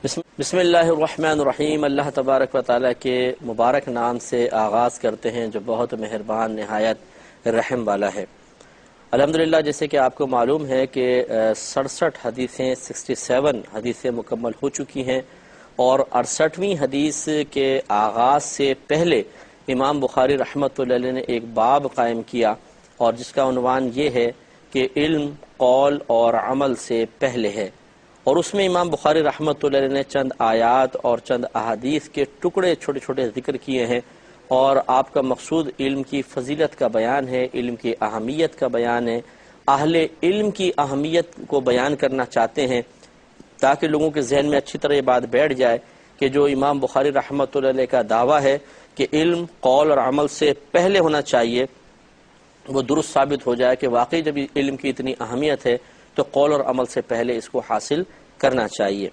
بسم اللہ الرحمن الرحیم۔ اللہ تبارک و تعالیٰ کے مبارک نام سے آغاز کرتے ہیں جو بہت مہربان نہایت رحم والا ہے۔ الحمدللہ، جیسے کہ آپ کو معلوم ہے کہ 67 حدیثیں 67 حدیثیں مکمل ہو چکی ہیں، اور 68ویں حدیث کے آغاز سے پہلے امام بخاری رحمۃ اللہ علیہ نے ایک باب قائم کیا، اور جس کا عنوان یہ ہے کہ علم قول اور عمل سے پہلے ہے، اور اس میں امام بخاری رحمۃ اللہ علیہ نے چند آیات اور چند احادیث کے ٹکڑے چھوٹے چھوٹے ذکر کیے ہیں، اور آپ کا مقصود علم کی فضیلت کا بیان ہے، علم کی اہمیت کا بیان ہے، اہل علم کی اہمیت کو بیان کرنا چاہتے ہیں تاکہ لوگوں کے ذہن میں اچھی طرح یہ بات بیٹھ جائے کہ جو امام بخاری رحمۃ اللہ علیہ کا دعویٰ ہے کہ علم قول اور عمل سے پہلے ہونا چاہیے، وہ درست ثابت ہو جائے کہ واقعی جب علم کی اتنی اہمیت ہے تو قول اور عمل سے پہلے اس کو حاصل کرنا چاہیے۔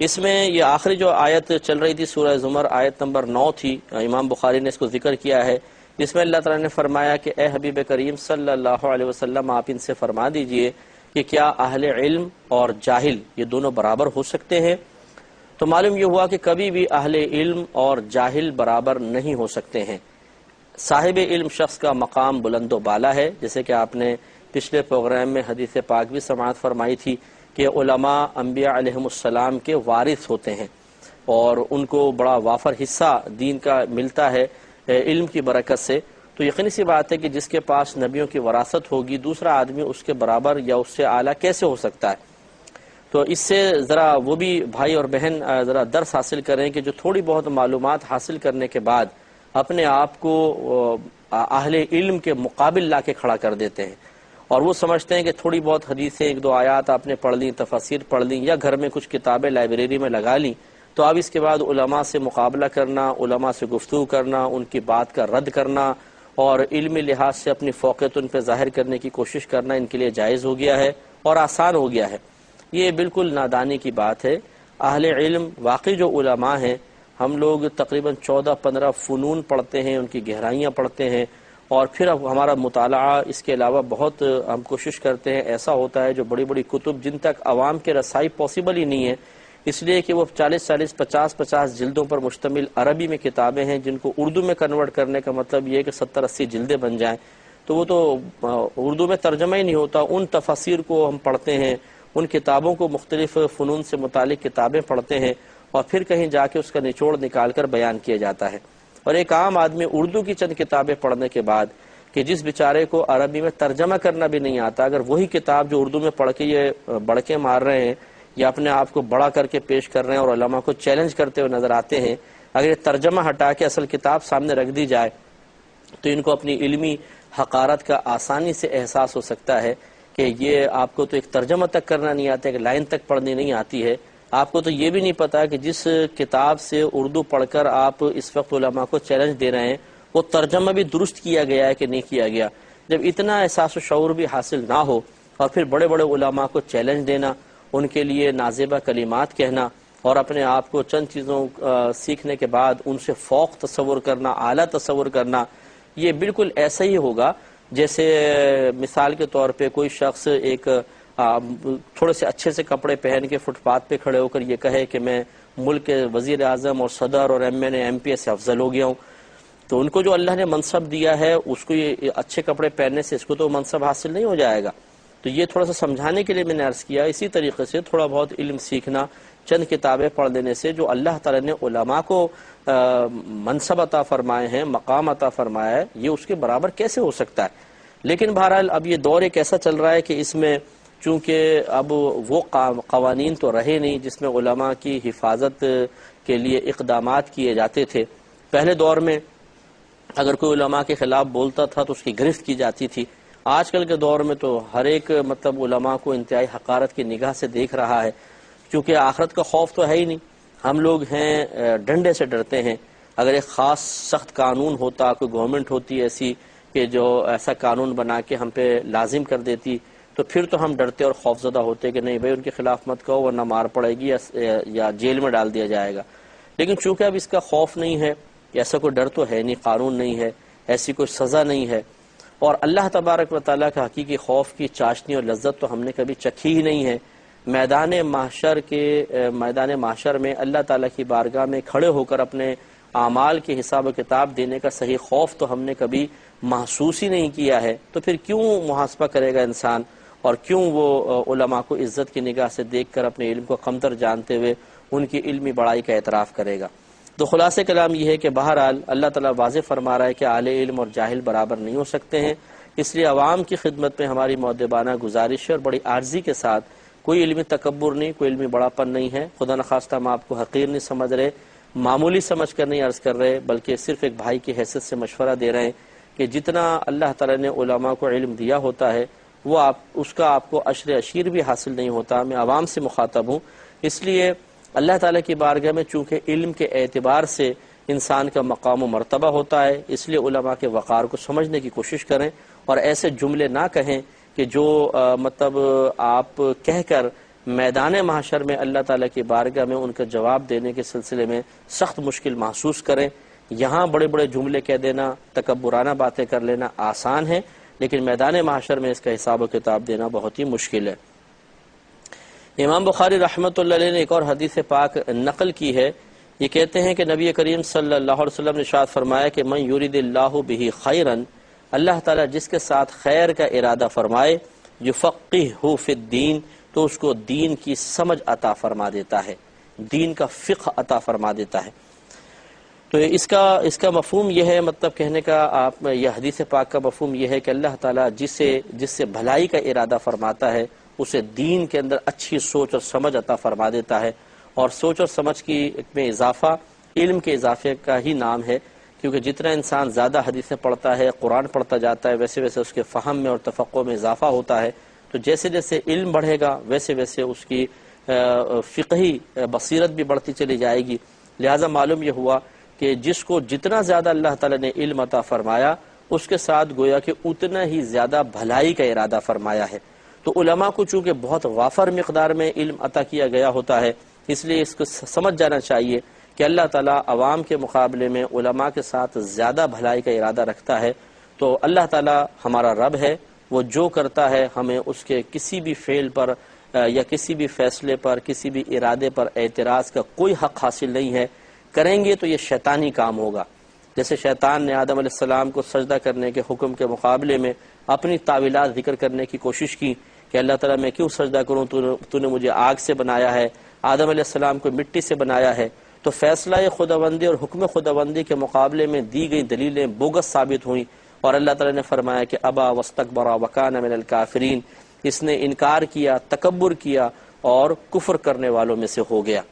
اس میں یہ آخری جو آیت چل رہی تھی سورہ زمر، آیت نمبر 9 تھی، امام بخاری نے اس کو ذکر کیا ہے، جس میں اللہ تعالیٰ نے فرمایا کہ اے حبیب کریم صلی اللہ علیہ وسلم، آپ ان سے فرما دیجئے کہ کیا اہل علم اور جاہل یہ دونوں برابر ہو سکتے ہیں؟ تو معلوم یہ ہوا کہ کبھی بھی اہل علم اور جاہل برابر نہیں ہو سکتے ہیں۔ صاحب علم شخص کا مقام بلند و بالا ہے، جیسے کہ آپ نے پچھلے پروگرام میں حدیث پاک بھی سماعت فرمائی تھی کہ علماء انبیاء علیہم السلام کے وارث ہوتے ہیں، اور ان کو بڑا وافر حصہ دین کا ملتا ہے علم کی برکت سے۔ تو یقینی سی بات ہے کہ جس کے پاس نبیوں کی وراثت ہوگی، دوسرا آدمی اس کے برابر یا اس سے اعلیٰ کیسے ہو سکتا ہے؟ تو اس سے ذرا وہ بھی بھائی اور بہن ذرا درس حاصل کریں کہ جو تھوڑی بہت معلومات حاصل کرنے کے بعد اپنے آپ کو اہل علم کے مقابل لا کے کھڑا کر دیتے ہیں، اور وہ سمجھتے ہیں کہ تھوڑی بہت حدیثیں، ایک دو آیات آپ نے پڑھ لیں، تفاسیر پڑھ لیں، یا گھر میں کچھ کتابیں لائبریری میں لگا لیں، تو اب اس کے بعد علماء سے مقابلہ کرنا، علماء سے گفتگو کرنا، ان کی بات کا رد کرنا اور علمی لحاظ سے اپنی فوقیت ان پہ ظاہر کرنے کی کوشش کرنا ان کے لیے جائز ہو گیا ہے اور آسان ہو گیا ہے۔ یہ بالکل نادانی کی بات ہے۔ اہل علم واقعی جو علماء ہیں، ہم لوگ تقریباً 14-15 فنون پڑھتے ہیں، ان کی گہرائیاں پڑھتے ہیں، اور پھر اب ہمارا مطالعہ اس کے علاوہ بہت ہم کوشش کرتے ہیں، ایسا ہوتا ہے جو بڑی بڑی کتب جن تک عوام کے رسائی پاسبل ہی نہیں ہے، اس لیے کہ وہ 40-40 50-50 جلدوں پر مشتمل عربی میں کتابیں ہیں، جن کو اردو میں کنورٹ کرنے کا مطلب یہ ہے کہ 70-80 جلدیں بن جائیں، تو وہ تو اردو میں ترجمہ ہی نہیں ہوتا۔ ان تفاسیر کو ہم پڑھتے ہیں، ان کتابوں کو، مختلف فنون سے متعلق کتابیں پڑھتے ہیں، اور پھر کہیں جا کے اس کا نچوڑ نکال کر بیان کیا جاتا ہے۔ اور ایک عام آدمی اردو کی چند کتابیں پڑھنے کے بعد، کہ جس بیچارے کو عربی میں ترجمہ کرنا بھی نہیں آتا، اگر وہی کتاب جو اردو میں پڑھ کے یہ بڑکے مار رہے ہیں یا اپنے آپ کو بڑا کر کے پیش کر رہے ہیں اور علماء کو چیلنج کرتے ہوئے نظر آتے ہیں، اگر یہ ترجمہ ہٹا کے اصل کتاب سامنے رکھ دی جائے تو ان کو اپنی علمی حقارت کا آسانی سے احساس ہو سکتا ہے کہ یہ آپ کو تو ایک ترجمہ تک کرنا نہیں آتا، ایک لائن تک پڑھنی نہیں آتی ہے، آپ کو تو یہ بھی نہیں پتا کہ جس کتاب سے اردو پڑھ کر آپ اس وقت علماء کو چیلنج دے رہے ہیں وہ ترجمہ بھی درست کیا گیا ہے کہ نہیں کیا گیا۔ جب اتنا احساس و شعور بھی حاصل نہ ہو، اور پھر بڑے بڑے علماء کو چیلنج دینا، ان کے لیے نازیبہ کلمات کہنا، اور اپنے آپ کو چند چیزوں سیکھنے کے بعد ان سے فوق تصور کرنا، اعلیٰ تصور کرنا، یہ بالکل ایسا ہی ہوگا جیسے مثال کے طور پہ کوئی شخص ایک تھوڑے سے اچھے سے کپڑے پہن کے فٹ پاتھ پہ کھڑے ہو کر یہ کہے کہ میں ملک کے وزیر اعظم اور صدر اور ایم پی سے افضل ہو گیا ہوں، تو ان کو جو اللہ نے منصب دیا ہے اس کو یہ اچھے کپڑے پہننے سے اس کو تو منصب حاصل نہیں ہو جائے گا۔ تو یہ تھوڑا سا سمجھانے کے لیے میں نے عرض کیا۔ اسی طریقے سے تھوڑا بہت علم سیکھنا، چند کتابیں پڑھ لینے سے جو اللہ تعالیٰ نے علماء کو منصب عطا فرمائے ہیں، مقام عطا فرمایا ہے، یہ اس کے برابر کیسے ہو سکتا ہے؟ لیکن بہرحال اب یہ دور ایک ایسا چل رہا ہے کہ اس میں چونکہ اب وہ قوانین تو رہے نہیں جس میں علماء کی حفاظت کے لیے اقدامات کیے جاتے تھے۔ پہلے دور میں اگر کوئی علماء کے خلاف بولتا تھا تو اس کی گرفت کی جاتی تھی۔ آج کل کے دور میں تو ہر ایک علماء کو انتہائی حقارت کی نگاہ سے دیکھ رہا ہے، کیونکہ آخرت کا خوف تو ہے ہی نہیں۔ ہم لوگ ہیں ڈنڈے سے ڈرتے ہیں۔ اگر ایک خاص سخت قانون ہوتا، کوئی گورنمنٹ ہوتی ایسی کہ جو ایسا قانون بنا کے ہم پہ لازم کر دیتی، تو پھر تو ہم ڈرتے اور خوفزدہ ہوتے کہ نہیں بھائی ان کے خلاف مت کہو ورنہ مار پڑے گی یا جیل میں ڈال دیا جائے گا۔ لیکن چونکہ اب اس کا خوف نہیں ہے، ایسا کوئی ڈر تو ہے نہیں، قانون نہیں ہے، ایسی کوئی سزا نہیں ہے، اور اللہ تبارک و تعالیٰ کا حقیقی خوف کی چاشنی اور لذت تو ہم نے کبھی چکھی ہی نہیں ہے۔ میدان محشر میں اللہ تعالیٰ کی بارگاہ میں کھڑے ہو کر اپنے اعمال کے حساب و کتاب دینے کا صحیح خوف تو ہم نے کبھی محسوس ہی نہیں کیا ہے، تو پھر کیوں محاسبہ کرے گا انسان، اور کیوں وہ علماء کو عزت کی نگاہ سے دیکھ کر اپنے علم کو کمتر جانتے ہوئے ان کی علمی بڑائی کا اعتراف کرے گا۔ تو خلاصہ کلام یہ ہے کہ بہرحال اللہ تعالیٰ واضح فرما رہا ہے کہ اہل علم اور جاہل برابر نہیں ہو سکتے ہیں، اس لیے عوام کی خدمت میں ہماری مؤدبانہ گزارش ہے اور بڑی عاجزی کے ساتھ، کوئی علمی تکبر نہیں، کوئی علمی بڑاپن نہیں ہے، خدا نخواستہ ہم آپ کو حقیر نہیں سمجھ رہے، معمولی سمجھ کر نہیں عرض کر رہے، بلکہ صرف ایک بھائی کی حیثیت سے مشورہ دے رہے ہیں کہ جتنا اللہ تعالیٰ نے علماء کو علم دیا ہوتا ہے وہ اس کا آپ کو عشر عشیر بھی حاصل نہیں ہوتا۔ میں عوام سے مخاطب ہوں، اس لیے اللہ تعالیٰ کی بارگاہ میں چونکہ علم کے اعتبار سے انسان کا مقام و مرتبہ ہوتا ہے، اس لیے علماء کے وقار کو سمجھنے کی کوشش کریں اور ایسے جملے نہ کہیں کہ جو مطلب آپ کہہ کر میدان محشر میں اللہ تعالیٰ کی بارگاہ میں ان کا جواب دینے کے سلسلے میں سخت مشکل محسوس کریں۔ یہاں بڑے بڑے جملے کہہ دینا، تکبرانہ باتیں کر لینا آسان ہے، لیکن میدان محشر میں اس کا حساب و کتاب دینا بہت ہی مشکل ہے۔ امام بخاری رحمۃ اللہ علیہ نے ایک اور حدیث پاک نقل کی ہے، یہ کہتے ہیں کہ نبی کریم صلی اللہ علیہ وسلم نے ارشاد فرمایا کہ من یرید اللہ بہ خیرا، اللہ تعالیٰ جس کے ساتھ خیر کا ارادہ فرمائے، یفقہہ فی الدین، تو اس کو دین کی سمجھ عطا فرما دیتا ہے، دین کا فقہ عطا فرما دیتا ہے۔ تو اس کا مفہوم یہ ہے، مطلب کہنے کا آپ یہ حدیث پاک کا مفہوم یہ ہے کہ اللہ تعالیٰ جس سے بھلائی کا ارادہ فرماتا ہے اسے دین کے اندر اچھی سوچ اور سمجھ عطا فرما دیتا ہے، اور سوچ اور سمجھ کی میں اضافہ علم کے اضافے کا ہی نام ہے، کیونکہ جتنا انسان زیادہ حدیثیں پڑھتا ہے، قرآن پڑھتا جاتا ہے، ویسے ویسے اس کے فہم میں اور تفقہ میں اضافہ ہوتا ہے، تو جیسے جیسے علم بڑھے گا ویسے ویسے اس کی فقہی بصیرت بھی بڑھتی چلی جائے گی۔ لہٰذا معلوم یہ ہوا کہ جس کو جتنا زیادہ اللہ تعالیٰ نے علم عطا فرمایا اس کے ساتھ گویا کہ اتنا ہی زیادہ بھلائی کا ارادہ فرمایا ہے۔ تو علماء کو چونکہ بہت وافر مقدار میں علم عطا کیا گیا ہوتا ہے، اس لیے اس کو سمجھ جانا چاہیے کہ اللہ تعالیٰ عوام کے مقابلے میں علماء کے ساتھ زیادہ بھلائی کا ارادہ رکھتا ہے۔ تو اللہ تعالیٰ ہمارا رب ہے، وہ جو کرتا ہے ہمیں اس کے کسی بھی فعل پر یا کسی بھی فیصلے پر، کسی بھی ارادے پر اعتراض کا کوئی حق حاصل نہیں ہے۔ کریں گے تو یہ شیطانی کام ہوگا، جیسے شیطان نے آدم علیہ السلام کو سجدہ کرنے کے حکم کے مقابلے میں اپنی تعویلات ذکر کرنے کی کوشش کی کہ اللہ تعالیٰ میں کیوں سجدہ کروں، تو نے مجھے آگ سے بنایا ہے، آدم علیہ السلام کو مٹی سے بنایا ہے۔ تو فیصلہ خداوندی اور حکم خداوندی کے مقابلے میں دی گئی دلیلیں بوگس ثابت ہوئیں، اور اللہ تعالیٰ نے فرمایا کہ ابا واستکبر وکان من الکافرین، اس نے انکار کیا، تکبر کیا اور کفر کرنے والوں میں سے ہو گیا۔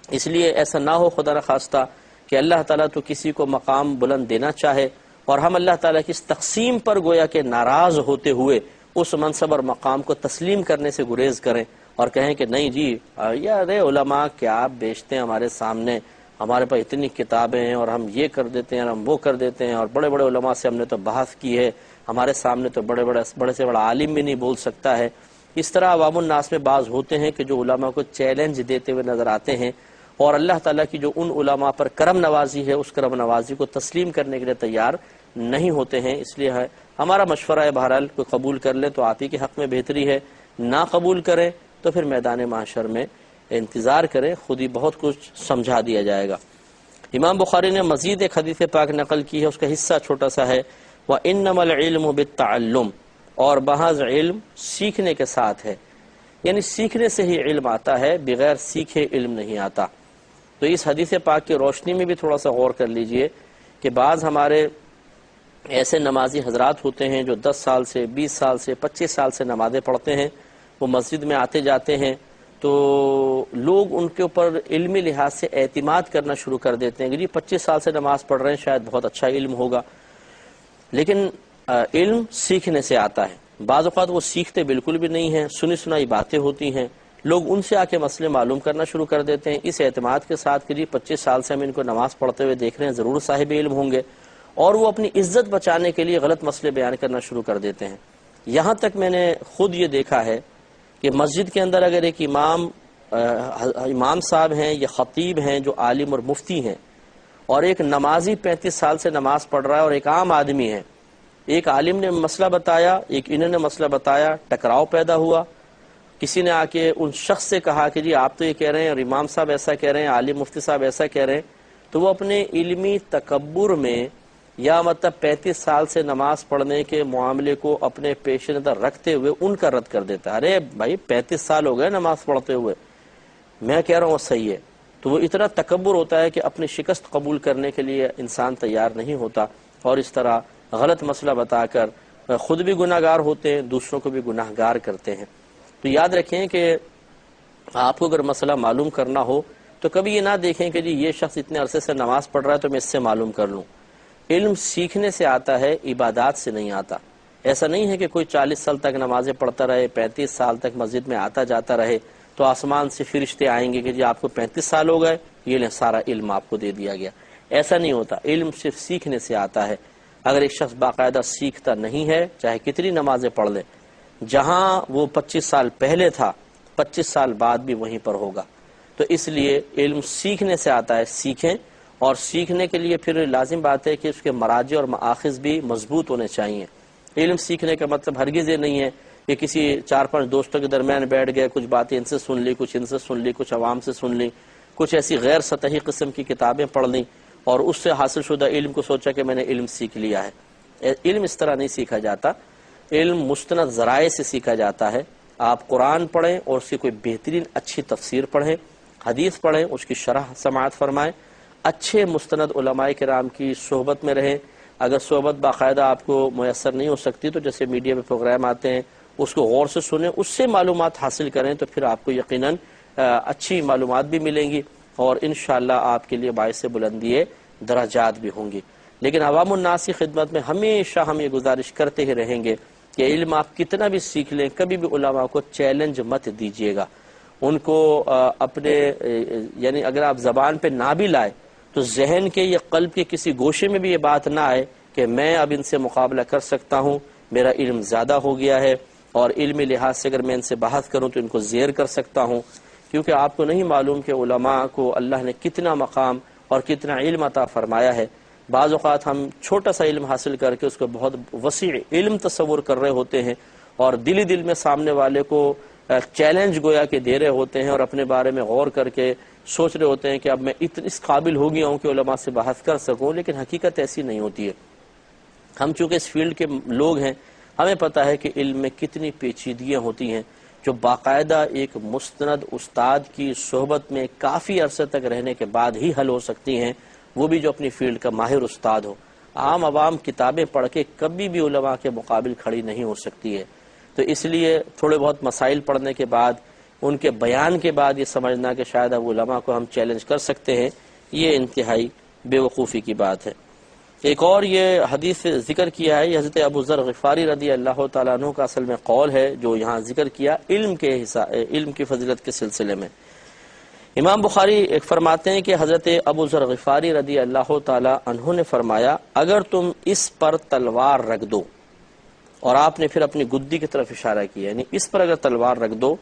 اس لیے ایسا نہ ہو خدا نخواستہ کہ اللہ تعالیٰ تو کسی کو مقام بلند دینا چاہے اور ہم اللہ تعالیٰ کی اس تقسیم پر گویا کہ ناراض ہوتے ہوئے اس منصب اور مقام کو تسلیم کرنے سے گریز کریں اور کہیں کہ نہیں جی یار علماء کیا آپ بیچتے ہیں ہمارے سامنے، ہمارے پاس اتنی کتابیں ہیں اور ہم یہ کر دیتے ہیں اور ہم وہ کر دیتے ہیں، اور بڑے بڑے علماء سے ہم نے تو بحث کی ہے، ہمارے سامنے تو بڑے سے بڑا عالم بھی نہیں بول سکتا ہے۔ اس طرح عوام الناس میں بعض ہوتے ہیں کہ جو علماء کو چیلنج دیتے ہوئے نظر آتے ہیں اور اللہ تعالیٰ کی جو ان علماء پر کرم نوازی ہے اس کرم نوازی کو تسلیم کرنے کے لیے تیار نہیں ہوتے ہیں۔ اس لیے ہمارا مشورہ ہے بہرحال کوئی قبول کر لے تو آپ ہی کے حق میں بہتری ہے، نہ قبول کریں تو پھر میدان محشر میں انتظار کریں، خود ہی بہت کچھ سمجھا دیا جائے گا۔ امام بخاری نے مزید ایک حدیث پاک نقل کی ہے، اس کا حصہ چھوٹا سا ہے، وَإِنَّمَا الْعِلْمُ بِالتَّعَلُّمِ، اور محض علم سیکھنے کے ساتھ ہے، یعنی سیکھنے سے ہی علم آتا ہے، بغیر سیکھے علم نہیں آتا۔ تو اس حدیث پاک کی روشنی میں بھی تھوڑا سا غور کر لیجئے کہ بعض ہمارے ایسے نمازی حضرات ہوتے ہیں جو 10 سال سے 20 سال سے 25 سال سے نمازیں پڑھتے ہیں، وہ مسجد میں آتے جاتے ہیں تو لوگ ان کے اوپر علمی لحاظ سے اعتماد کرنا شروع کر دیتے ہیں کہ جی 25 سال سے نماز پڑھ رہے ہیں شاید بہت اچھا علم ہوگا، لیکن علم سیکھنے سے آتا ہے۔ بعض اوقات وہ سیکھتے بالکل بھی نہیں ہیں، سنی سنائی باتیں ہوتی ہیں، لوگ ان سے آ کے مسئلے معلوم کرنا شروع کر دیتے ہیں اس اعتماد کے ساتھ کہ جی 25 سال سے ہم ان کو نماز پڑھتے ہوئے دیکھ رہے ہیں، ضرور صاحب علم ہوں گے، اور وہ اپنی عزت بچانے کے لیے غلط مسئلے بیان کرنا شروع کر دیتے ہیں۔ یہاں تک میں نے خود یہ دیکھا ہے کہ مسجد کے اندر اگر ایک امام صاحب ہیں یا خطیب ہیں جو عالم اور مفتی ہیں، اور ایک نمازی 35 سال سے نماز پڑھ رہا ہے اور ایک عام آدمی ہے، ایک عالم نے مسئلہ بتایا، ایک انہوں نے مسئلہ بتایا، ٹکراؤ پیدا ہوا، کسی نے آ کے ان شخص سے کہا کہ جی آپ تو یہ کہہ رہے ہیں اور امام صاحب ایسا کہہ رہے ہیں، عالم مفتی صاحب ایسا کہہ رہے ہیں، تو وہ اپنے علمی تکبر میں یا مطلب 35 سال سے نماز پڑھنے کے معاملے کو اپنے پیش نظر رکھتے ہوئے ان کا رد کر دیتا ہے۔ ارے بھائی 35 سال ہو گئے نماز پڑھتے ہوئے، میں کہہ رہا ہوں وہ صحیح ہے۔ تو وہ اتنا تکبر ہوتا ہے کہ اپنی شکست قبول کرنے کے لیے انسان تیار نہیں ہوتا، اور اس طرح غلط مسئلہ بتا کر خود بھی گناہ گار ہوتے ہیں، دوسروں کو بھی گناہ گار کرتے ہیں۔ تو یاد رکھیں کہ آپ کو اگر مسئلہ معلوم کرنا ہو تو کبھی یہ نہ دیکھیں کہ جی یہ شخص اتنے عرصے سے نماز پڑھ رہا ہے تو میں اس سے معلوم کر لوں۔ علم سیکھنے سے آتا ہے، عبادات سے نہیں آتا۔ ایسا نہیں ہے کہ کوئی 40 سال تک نمازیں پڑھتا رہے، 35 سال تک مسجد میں آتا جاتا رہے تو آسمان سے فرشتے آئیں گے کہ جی آپ کو 35 سال ہو گئے، یہ لیں سارا علم آپ کو دے دیا گیا۔ ایسا نہیں ہوتا، علم صرف سیکھنے سے آتا ہے۔ اگر ایک شخص باقاعدہ سیکھتا نہیں ہے، چاہے کتنی نمازیں پڑھ لے، جہاں وہ 25 سال پہلے تھا 25 سال بعد بھی وہیں پر ہوگا۔ تو اس لیے علم سیکھنے سے آتا ہے، سیکھیں، اور سیکھنے کے لیے پھر لازم بات ہے کہ اس کے مراجع اور مآخذ بھی مضبوط ہونے چاہیے۔ علم سیکھنے کا مطلب ہرگز یہ نہیں ہے کہ کسی 4-5 دوستوں کے درمیان بیٹھ گئے، کچھ باتیں ان سے سن لی، کچھ ان سے سن لی، کچھ عوام سے سن لی، کچھ ایسی غیر سطحی قسم کی کتابیں پڑھ لیں اور اس سے حاصل شدہ علم کو سوچا کہ میں نے علم سیکھ لیا ہے۔ علم اس طرح نہیں سیکھا جاتا، علم مستند ذرائع سے سیکھا جاتا ہے۔ آپ قرآن پڑھیں اور اس کی کوئی بہترین اچھی تفسیر پڑھیں، حدیث پڑھیں، اس کی شرح سماعت فرمائیں، اچھے مستند علماء کرام کی صحبت میں رہیں۔ اگر صحبت باقاعدہ آپ کو میسر نہیں ہو سکتی تو جیسے میڈیا میں پروگرام آتے ہیں اس کو غور سے سنیں، اس سے معلومات حاصل کریں، تو پھر آپ کو یقیناً اچھی معلومات بھی ملیں گی اور انشاءاللہ آپ کے لیے باعث بلندی درجات بھی ہوں گی۔ لیکن عوام الناس کی خدمت میں ہمیشہ ہم یہ گزارش کرتے ہی رہیں گے کہ علم آپ کتنا بھی سیکھ لیں، کبھی بھی علماء کو چیلنج مت دیجیے گا۔ ان کو اپنے یعنی اگر آپ زبان پہ نہ بھی لائے تو ذہن کے یا قلب کے کسی گوشے میں بھی یہ بات نہ آئے کہ میں اب ان سے مقابلہ کر سکتا ہوں، میرا علم زیادہ ہو گیا ہے اور علمی لحاظ سے اگر میں ان سے بحث کروں تو ان کو زیر کر سکتا ہوں، کیونکہ آپ کو نہیں معلوم کہ علماء کو اللہ نے کتنا مقام اور کتنا علم عطا فرمایا ہے۔ بعض اوقات ہم چھوٹا سا علم حاصل کر کے اس کو بہت وسیع علم تصور کر رہے ہوتے ہیں اور دل میں سامنے والے کو چیلنج گویا کہ دے رہے ہوتے ہیں اور اپنے بارے میں غور کر کے سوچ رہے ہوتے ہیں کہ اب میں اس قابل ہو گیا ہوں کہ علماء سے بحث کر سکوں، لیکن حقیقت ایسی نہیں ہوتی ہے۔ ہم چونکہ اس فیلڈ کے لوگ ہیں، ہمیں پتہ ہے کہ علم میں کتنی پیچیدگیاں ہوتی ہیں جو باقاعدہ ایک مستند استاد کی صحبت میں کافی عرصے تک رہنے کے بعد ہی حل ہو سکتی ہیں، وہ بھی جو اپنی فیلڈ کا ماہر استاد ہو۔ عام عوام کتابیں پڑھ کے کبھی بھی علماء کے مقابل کھڑی نہیں ہو سکتی ہے۔ تو اس لیے تھوڑے بہت مسائل پڑھنے کے بعد، ان کے بیان کے بعد یہ سمجھنا کہ شاید اب علماء کو ہم چیلنج کر سکتے ہیں، یہ انتہائی بے وقوفی کی بات ہے۔ ایک اور یہ حدیث ذکر کیا ہے، یہ حضرت ابو ذر غفاری رضی اللہ تعالیٰ عنہ کا اصل میں قول ہے جو یہاں ذکر کیا علم کی فضیلت کے سلسلے میں۔ امام بخاری ایک فرماتے ہیں کہ حضرت ابو ذر غفاری رضی اللہ تعالیٰ عنہ نے فرمایا، اگر تم اس پر تلوار رکھ دو، اور آپ نے پھر اپنی گدی کی طرف اشارہ کیا، یعنی اس پر اگر تلوار رکھ دو،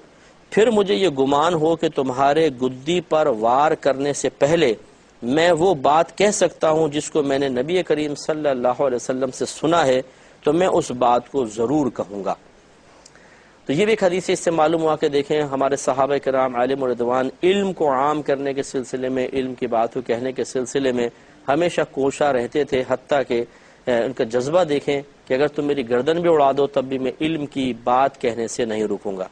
پھر مجھے یہ گمان ہو کہ تمہارے گدی پر وار کرنے سے پہلے میں وہ بات کہہ سکتا ہوں جس کو میں نے نبی کریم صلی اللہ علیہ وسلم سے سنا ہے، تو میں اس بات کو ضرور کہوں گا۔ تو یہ بھی ایک حدیث اس سے معلوم ہوا کہ دیکھیں ہمارے صحابہ کرام عالم و رضوان علم کو عام کرنے کے سلسلے میں، علم کی بات کو کہنے کے سلسلے میں ہمیشہ کوشاں رہتے تھے، حتیٰ کہ ان کا جذبہ دیکھیں کہ اگر تم میری گردن بھی اڑا دو تب بھی میں علم کی بات کہنے سے نہیں رکوں گا۔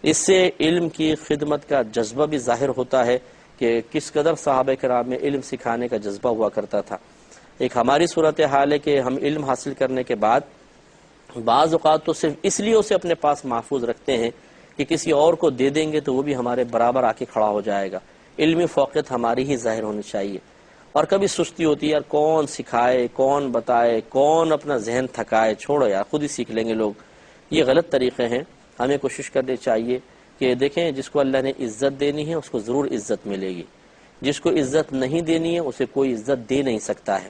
اس سے علم کی خدمت کا جذبہ بھی ظاہر ہوتا ہے کہ کس قدر صحابہ کرام میں علم سکھانے کا جذبہ ہوا کرتا تھا۔ ایک ہماری صورتحال ہے کہ ہم علم حاصل کرنے کے بعد بعض اوقات تو صرف اس لیے اسے اپنے پاس محفوظ رکھتے ہیں کہ کسی اور کو دے دیں گے تو وہ بھی ہمارے برابر آ کے کھڑا ہو جائے گا۔ علمی فوقیت ہماری ہی ظاہر ہونی چاہیے، اور کبھی سستی ہوتی ہے، یار کون سکھائے، کون بتائے، کون اپنا ذہن تھکائے، چھوڑو یار خود ہی سیکھ لیں گے لوگ۔ یہ غلط طریقے ہیں۔ ہمیں کوشش کرنی چاہیے کہ دیکھیں جس کو اللہ نے عزت دینی ہے اس کو ضرور عزت ملے گی، جس کو عزت نہیں دینی ہے اسے کوئی عزت دے نہیں سکتا ہے۔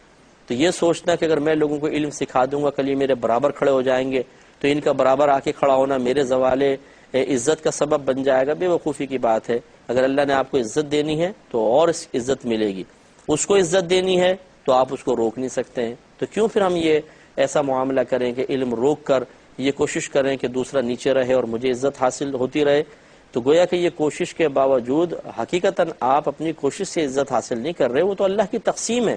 تو یہ سوچنا کہ اگر میں لوگوں کو علم سکھا دوں گا کل یہ میرے برابر کھڑے ہو جائیں گے تو ان کا برابر آ کے کھڑا ہونا میرے زوال عزت کا سبب بن جائے گا، بے وقوفی کی بات ہے۔ اگر اللہ نے آپ کو عزت دینی ہے تو اور عزت ملے گی، اس کو عزت دینی ہے تو آپ اس کو روک نہیں سکتے ہیں۔ تو کیوں پھر ہم یہ ایسا معاملہ کریں کہ علم روک کر یہ کوشش کریں کہ دوسرا نیچے رہے اور مجھے عزت حاصل ہوتی رہے، تو گویا کہ یہ کوشش کے باوجود حقیقتاً آپ اپنی کوشش سے عزت حاصل نہیں کر رہے، وہ تو اللہ کی تقسیم ہے۔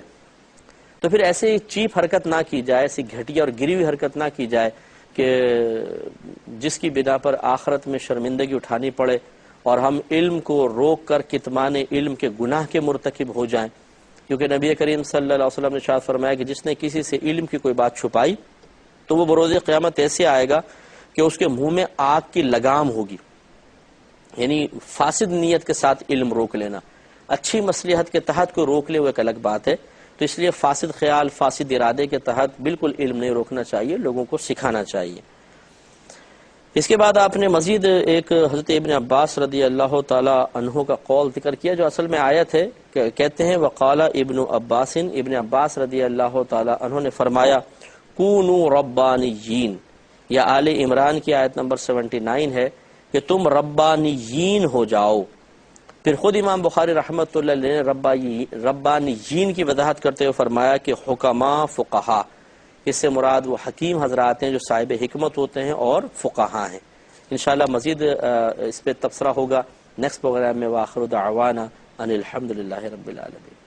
تو پھر ایسے چیپ حرکت نہ کی جائے، ایسی گھٹیا اور گری ہوئی حرکت نہ کی جائے کہ جس کی بنا پر آخرت میں شرمندگی اٹھانی پڑے اور ہم علم کو روک کر کتمان علم کے گناہ کے مرتکب ہو جائیں، کیونکہ نبی کریم صلی اللہ علیہ وسلم نے ارشاد فرمایا کہ جس نے کسی سے علم کی کوئی بات چھپائی تو وہ بروز قیامت ایسے آئے گا کہ اس کے منہ میں آگ کی لگام ہوگی۔ یعنی فاسد نیت کے ساتھ علم روک لینا، اچھی مصلحت کے تحت کوئی روک لے وہ ایک الگ بات ہے، تو اس لیے فاسد خیال، فاسد ارادے کے تحت بالکل علم نہیں روکنا چاہیے، لوگوں کو سکھانا چاہیے۔ اس کے بعد آپ نے مزید ایک حضرت ابن عباس رضی اللہ تعالی عنہ کا قول ذکر کیا جو اصل میں آیت ہے، کہتے ہیں وقال ابن عباس، ابن عباس رضی اللہ تعالی عنہ نے فرمایا کونوا ربانیین، یا آل عمران کی آیت نمبر 79 ہے کہ تم ربانیین ہو جاؤ۔ پھر خود امام بخاری رحمۃ اللہ علیہ نے ربانیین کی وضاحت کرتے ہوئے فرمایا کہ حکماء فقہا، اس سے مراد وہ حکیم حضرات ہیں جو صاحب حکمت ہوتے ہیں اور فقہا ہیں۔ انشاءاللہ مزید اس پہ تبصرہ ہوگا نیکسٹ پروگرام میں۔ وآخر دعوانا ان الحمدللہ رب العالمین۔